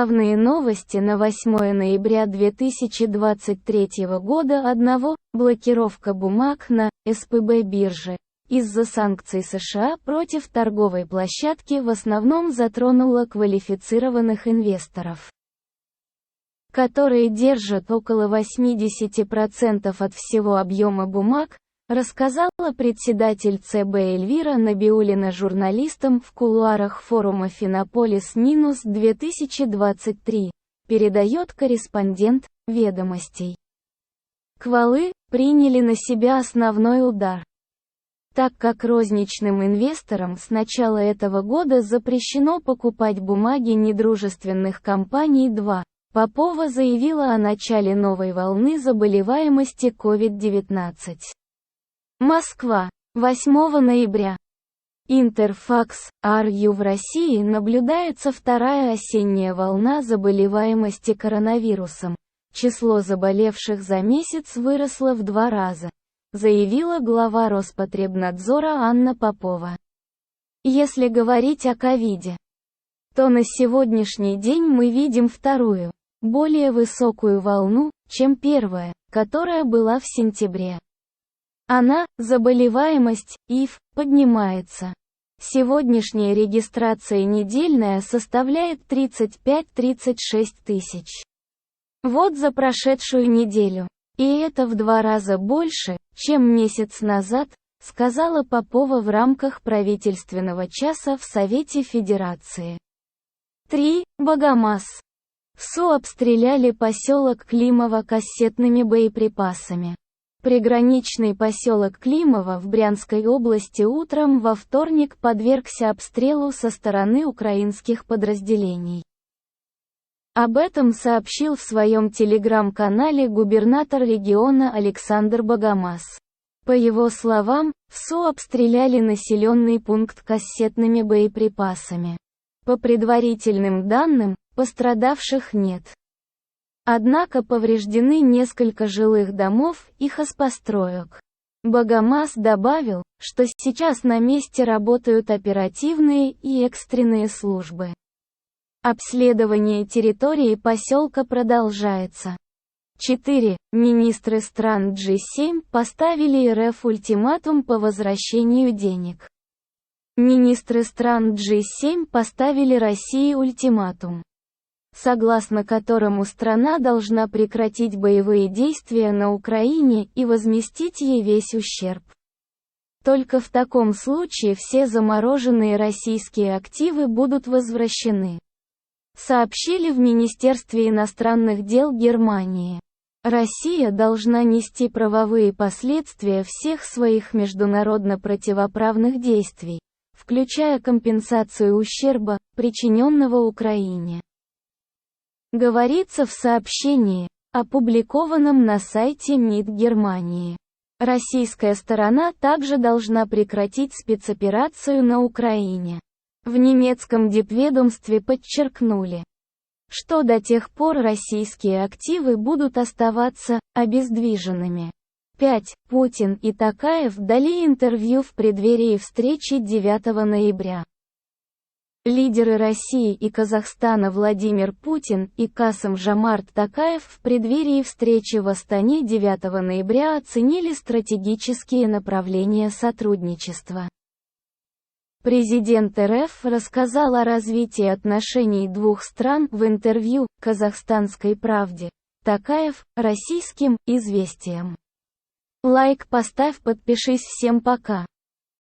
Главные новости на 8 ноября 2023 года. Блокировка бумаг на СПБ бирже из-за санкций США против торговой площадки в основном затронула квалифицированных инвесторов, которые держат около 80% от всего объема бумаг, рассказала председатель ЦБ Эльвира Набиуллина журналистам в кулуарах форума Финополис-2023, передает корреспондент «Ведомостей». Квалы приняли на себя основной удар, так как розничным инвесторам с начала этого года запрещено покупать бумаги недружественных компаний. Попова заявила о начале новой волны заболеваемости COVID-19. Москва. 8 ноября. Интерфакс.ру. В России наблюдается вторая осенняя волна заболеваемости коронавирусом. Число заболевших за месяц выросло в 2 раза, заявила глава Роспотребнадзора Анна Попова. Если говорить о ковиде, то на сегодняшний день мы видим вторую, более высокую волну, чем первая, которая была в сентябре. Заболеваемость, ИФ, поднимается. Сегодняшняя регистрация недельная составляет 35-36 тысяч. Вот за прошедшую неделю. И это в 2 раза больше, чем месяц назад, сказала Попова в рамках правительственного часа в Совете Федерации. 3. Богомаз. ВСУ обстреляли поселок Климово кассетными боеприпасами. Приграничный поселок Климово в Брянской области утром во вторник подвергся обстрелу со стороны украинских подразделений. Об этом сообщил в своем телеграм-канале губернатор региона Александр Богомаз. По его словам, ВСУ обстреляли населенный пункт кассетными боеприпасами. По предварительным данным, пострадавших нет. Однако повреждены несколько жилых домов и хозпостроек. Богомаз добавил, что сейчас на месте работают оперативные и экстренные службы. Обследование территории поселка продолжается. 4. Министры стран G7 поставили РФ ультиматум по возвращению денег. Министры стран G7 поставили России ультиматум, согласно которому страна должна прекратить боевые действия на Украине и возместить ей весь ущерб. Только в таком случае все замороженные российские активы будут возвращены, сообщили в Министерстве иностранных дел Германии. Россия должна нести правовые последствия всех своих международно противоправных действий, включая компенсацию ущерба, причиненного Украине. Говорится в сообщении, опубликованном на сайте МИД Германии. Российская сторона также должна прекратить спецоперацию на Украине. В немецком дипведомстве подчеркнули, что до тех пор российские активы будут оставаться обездвиженными. 5. Путин и Токаев дали интервью в преддверии встречи 9 ноября. Лидеры России и Казахстана Владимир Путин и Касым-Жомарт Токаев в преддверии встречи в Астане 9 ноября оценили стратегические направления сотрудничества. Президент РФ рассказал о развитии отношений двух стран в интервью «Казахстанской правде». Токаев, российским «Известиям». Лайк поставь, подпишись. Всем пока.